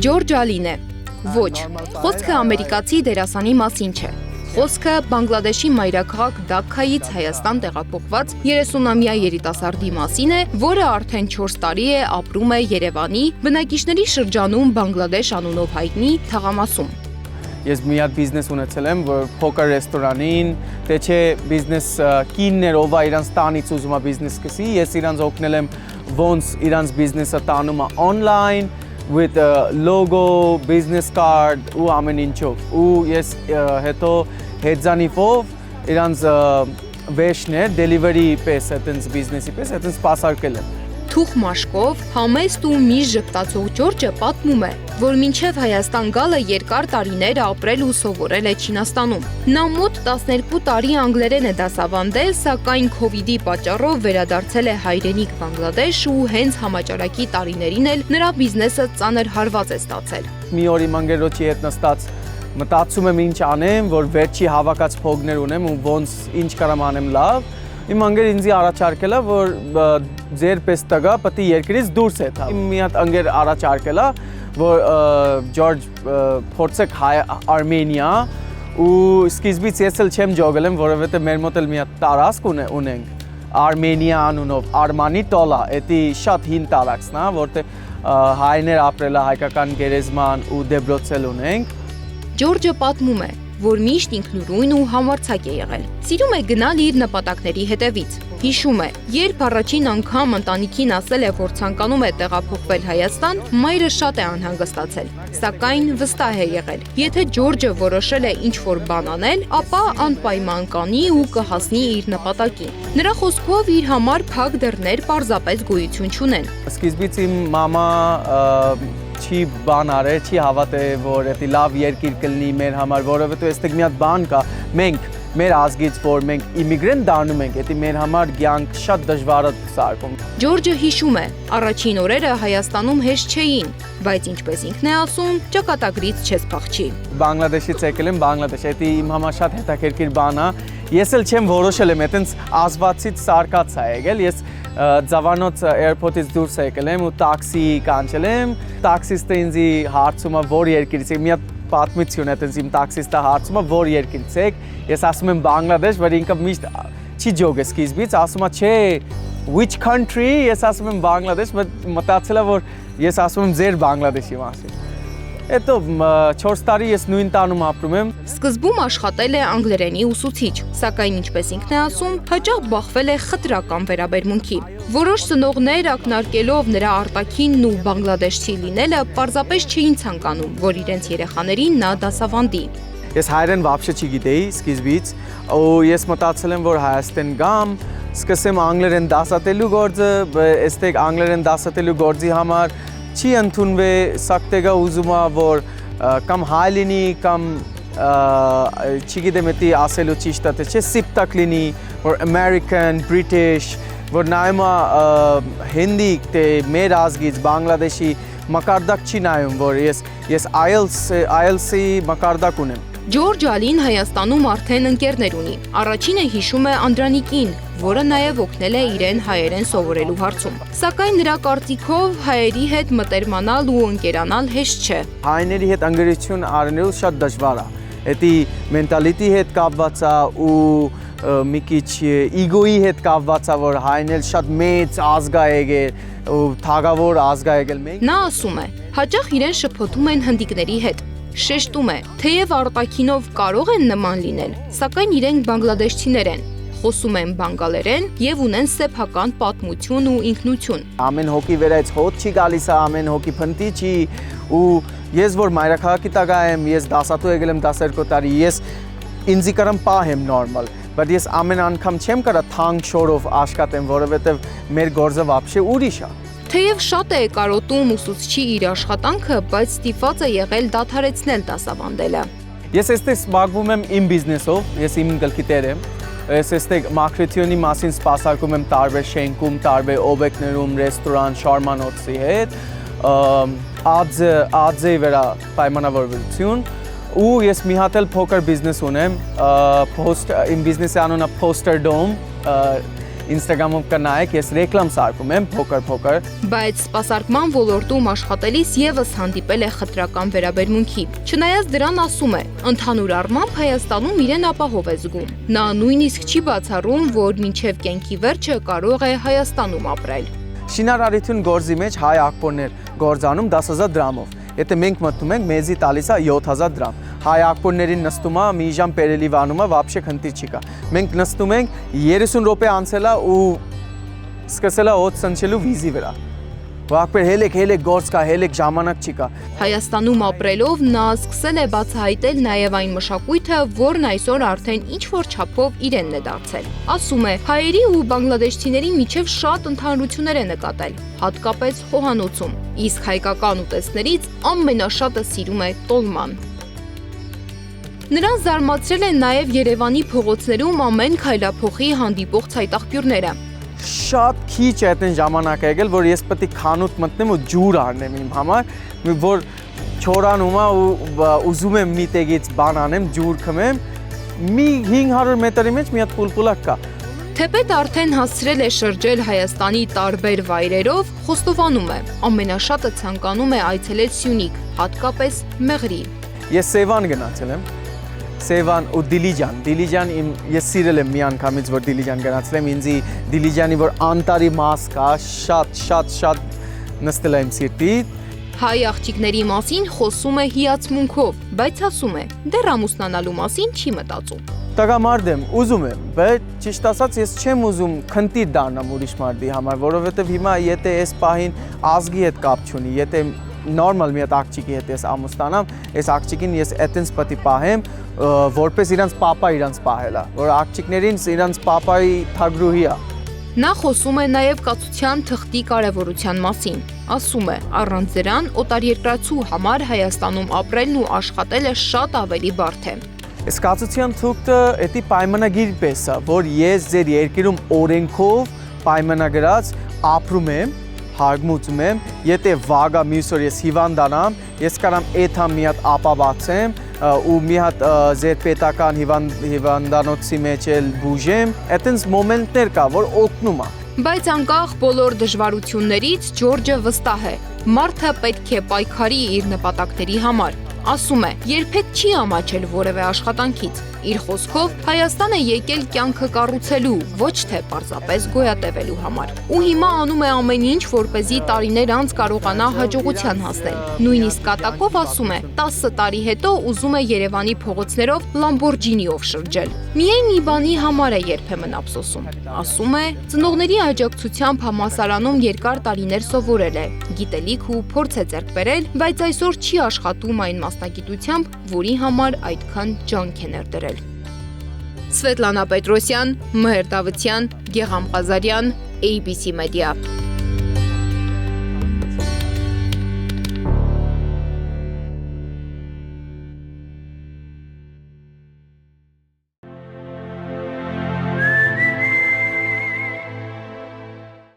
Ջորջ Ալին է։ Ոչ, խոսքը ամերիկացի դերասանի մասին չէ։ Խոսքը Բանգլադեշի մայրաքաղաք Դաքքայից Հայաստան տեղափոխված 30-ամյա երիտասարդի մասին է, որը արդեն 4 տարի է ապրում է Երևանի բնակիչների շրջանում Բանգլադեշ անունով հայտնի թաղամասում։ Ես մի հատ բիզնես ունեցել եմ, որ փոքր ռեստորանին, թե չէ բիզնես կիններ, ով իրանց տանից ուզում է բիզնես սկսի, ես իրանց օգնել եմ ոնց իրանց բիզնեսը տանում է online with a logo, business card ու ամեն ինչով։ Ու ես հետո հետզանիվով իրանց վեշներ, delivery պես, այդպես բիզնեսի պես, այդպես սպասարկել եմ։ Թուխ մաշկով, համեստ ու միշտ ժպտացող Ջորջը պատմում է, որ մինչև Հայաստան գալը երկար տարիներ ապրել ու սովորել է Չինաստանում։ Նա մոտ 12 տարի անգլերեն է դասավանդել, սակայն քովիդի պատճառով վերադարձել է հայրենիք Բանգլադեշ ու հենց համաճարակի տարիներին էլ նրա բիզնեսը ծանր հարված է ստացել։ Մի օր իմ անգերոջի հետ նստած մտածում եմ ինչ անեմ, որ վերջի հավաքած փողներ ունեմ ու ոնց ինչ կարամ անեմ լավ։ Իմ անգեր ինձ առաջարկել է, որ ձեր պես տղա պետք է երկրից դուրս եթա։ Իմ մի հատ անգեր առաջարկել է, որ Ջորջ փորձեք Արմենիա ու սկիզբից ես էլ չեմ ջոգել եմ, որովհետև մեր մոտ էլ մի հատ տարածք ունենք Արմենիա անունով, Արմանի տոլա, դա շատ հին տարածքն է, որտեղ հայներ ապրել է, հայկական գերեզման ու դեբրոցել ունենք։ Ջորջը պատմում է, որ միշտ ինքնուրույն ու համարձակ է եղել։ Սիրում է գնալ իր նպատակների հետևից։ Հիշում է, երբ առաջին անգամ ընտանիքին ասել է, որ ցանկանում է տեղափոխվել Հայաստան, մայրը շատ է անհանգստացել, սակայն վստահ է եղել։ Եթե Ջորջը որոշել է ինչ-որ բան անել, ապա անպայման կանի ու կհասնի իր նպատակին։ Նրա խոսքով իր համար փակ դռներ պարզապես գոյություն չունեն։ Սկիզբից իմ մամա չի բան արել, չի հավատել, որ դա լավ երկիր կլինի մեր համար, որովհետև այստեղ մի հատ բան կա, մենք մեր ազգից, որ մենք իմիգրանտ դառնում ենք, դա մեր համար կյանք շատ դժվար է սարքում։ Ջորջը հիշում է, առաջին օրերը Հայաստանում հեշտ չէին, բայց ինչպես ինքն է ասում, ճակատագրից չես փախչի։ Բանգլադեշից եկել եմ Բանգլադեշ, դա իմ համար շատ հետաքրքիր բան է։ Ես էլ չեմ որոշել եմ, այտենց ազվացից սարկած է եկել, ես Ձավանոց airport-ից դուրս եկել եմ ու տաքսի կանչել եմ, տաքսիստը ինձ հարցում է, որ երկրից եք, մի հատ պատմություն է, այտենց իմ տաքսիստը հարցում է, որ երկրից եք, ես ասում եմ Բանգլադեշ, որ ինքը միշտ չի ջոգ է սկիզբից, ասում է, չէ, which country, ես ասում եմ Բանգլադեշ, մտածել է, որ ես ասում եմ ձեր Բանգլադեշի մասին։ Հետո 4 տարի ես նույն տանում ապրում եմ։ Սկզբում աշխատել է անգլերենի ուսուցիչ, սակայն ինչպես ինքն է ասում, հաճախ բախվել է խտրական վերաբերմունքի։ Որոշ ծնողներ ակնարկելով նրա արտաքինն ու բանգլադեշցի լինելը պարզապես չէին ցանկանում, որ իրենց երեխաներին նա դասավանդի։ Ես հայերեն вообще չգիտեի սկիզբից, ու ես մտածել եմ, որ Հայաստան գամ, սկսեմ անգլերեն դասատելու գործը, այստեղ անգլերեն դասատելու գործի համար չի ընդունվի սակտեգա ուզում է, որ կամ հայ լինի, կամ չգիտեմ էդի ասելու ճիշտ է, թե չէ սիպտակ լինի, որ American, British, որ նայում է հինդի, թե մեր ազգից, Բանգլադեշի մակարդակ չի նայում, որ ես IELTS-ի մակարդակ ունեմ։ Ջորջ Ալին Հայաստանում արդեն ընկերներ ունի։ Առաջինը հիշում է Անդրանիկին, որը նաև օգնել է իրեն հայերեն սովորելու հարցում։ Սակայն նրա կարծիքով հայերի հետ մտերմանալ ու ընկերանալ հեշտ չէ։ Հայների հետ ընկերություն առնելու շատ դժվար է։ Դա մենտալիտետի հետ կապված է ու մի քիչ իգոյի հետ կապված է, որ հայն էլ շատ մեծ ազգ է եկել, ու թագավոր ազգ է եկել մենք։ Նա ասում է, հաճախ իրեն շփոթում են հնդիկների հետ։ Շեշտում է, թեև արտաքինով կարող են նման լինել, սակայն իրենք բանգլադեշցիներ են, խոսում են բանգալերեն եւ ունեն սեփական պատմություն ու ինքնություն։ Ամեն հոգի վերայց հոտ չի գալիս, ամեն հոգի փնտի չի, ու ես որ մայրաքաղաքի տղա եմ, ես դասատու եկել եմ 12 տարի, ես ինձ կարամ պահեմ նորմալ, բայց ես ամեն անգամ չեմ կարա թանկ շորով աշխատեմ, որովհետեւ մեր գործը вообще ուրիշ է։ Թեև շատ է կարոտում ուսուցչի իր աշխատանքը, բայց ստիպված է եղել դադարեցնել դասավանդելը։ Ես այստեղ զբաղվում եմ իմ բիզնեսով, ես իմ գլխի տեր եմ։ Ես այստեղ մակրոթիոնի մասին սպասարկում եմ տարբեր շենքում, տարբեր օբյեկտներում, ռեստորան, շարմանոցի հետ, ԱԴԶ-ի վրա պայմանավորվածություն, ու ես մի հատ էլ փոքր բիզնես ունեմ, իմ բիզնեսի անունը Poster Dome, Instagram-ում կնայեք, ես ռեկլամ սարքում եմ փոքր։ Բայց սպասարկման ոլորտում աշխատելիս եւս հանդիպել է խտրական վերաբերմունքի։ Չնայած դրան ասում է, ընդհանուր առմամբ Հայաստանում իրեն ապահով է զգում։ Նա նույնիսկ չի բացառում, որ մինչև կյանքի վերջը կարող է Հայաստանում ապրել։ Շինարարություն գործի մեջ հայ ակտորներ գործանում 10,000 դրամով։ Եթե մենք մտնում ենք, մեզի տալիս է 7,000 դրամ։ Հայ ակտորներին նստում է մի ժամ պերելի վանում է, вообще խնդիր չի կա։ Մենք նստում ենք 30 րոպե անցել է ու սկսել է օդ սնչելու վիզի վրա։ Ակտոր հելեք գործ կա, հելեք ժամանակ չի կա։ Հայաստանում ապրելով նա սկսել է բացահայտել նաև այն մշակույթը, որն այսօր արդեն ինչ-որ չափով իրենն է դարձել։ Ասում է, հայերի ու բանգլադեշցիների միջև շատ ընդհանրություններ է նկատել, հատկապես խոհանոցում, իսկ հայկական ուտեստներից ամենաշատը սիրում է տոլման։ Նրան զարմացրել են նաև Երևանի փողոցներում ամեն քայլափոխի հանդիպող ցայտաղբյուրները։ Շատ քիչ է այդն ժամանակ եկել, որ ես պետք է խանութ մտնեմ ու ջուր առնեմ իմ համար, որ չորանում է ու ուզում եմ մի տեղից բան անեմ, ջուր խմեմ, մի 500 մետրի մեջ մի հատ պուլպուլակ կա։ Թեպետ արդեն հասցրել է շրջել Հայաստանի տարբեր վայրերով, խոստովանում է, ամենաշատը ցանկանում է այցելել Սյունիք, հատկապես Մեղրի։ Ես Սևան գնացել եմ, Սևան ու Դիլիջան ես սիրել եմ մի անգամից, որ Դիլիջան գնացել եմ, ինձի Դիլիջանի որ անտարի մաս կա, շատ նստել եմ սիրտի։ Հայ աղջիկների մասին խոսում է հիացմունքով, բայց ասում է, դեռ ամուսնանալու մասին չի մտածում։ Տղամարդ եմ, ուզում եմ, բայց ճիշտ ասած ես չեմ ուզում խնդիր դառնամ ուրիշ մարդի համար, որովհետև հիմա եթե այս պահին ազգի հետ կապ չունի, եթե նորմալ մի հատ աղջիկի հետ ես ամուսնանամ, այս աղջիկին ես այդպես պետք է պահեմ, որպես իրանց պապա իրանց պահել է, որ աղջիկներին իրանց պապայի թագրուհի է։ Նա խոսում է նաև կացության թղթի կարևորության մասին։ Ասում է, առանց դրան օտարերկրացու համար Հայաստանում ապրելն ու աշխատելը շատ ավելի բարդ է։ Այս կացության թուղթը էդի պայմանագիր պես է, որ ես ձեր երկրում օրենքով պայմանագրած ապրում եմ, հարգմուծում եմ, եթե վագա մյուս օր ես հիվանդանամ, ես կարամ էթամ մի հատ ապավացեմ ու մի հատ ձեր պետական հիվանդանոցի մեջ էլ բուժեմ, այդտենց մոմենտներ կա, որ օգնում է։ Բայց անկախ բոլոր դժվարություններից Ջորջը վստահ է, մարդը պետք է պայքարի իր նպատակների համար։ Ասում է, երբեք չի ամաչել որևէ աշխատանքից։ Իր խոսքով Հայաստան է եկել կյանքը կառուցելու, ոչ թե պարզապես գոյատևելու համար։ Ու հիմա անում է ամեն ինչ, որպեսզի տարիներ անց կարողանա հաջողության հասնել։ Նույնիսկ կատակով ասում է, 10 տարի հետո ուզում է Երևանի փողոցներով Լամբորջինիով շրջել։ Միայն մի բանի համար է երբեմն ափսոսում։ Ասում է, ծնողների աջակցությամբ համալսարանում երկար տարիներ սովորել է, գիտելիք ու փորձ է ձեռք բերել, բայց այսօր չի աշխատում այն մասնագիտությամբ, որի համար այդքան ջանք է ներդրել։ Սվետլանա Պետրոսյան, Մհեր Դավթյան, Գեգամ Ղազարյան, ABC Media։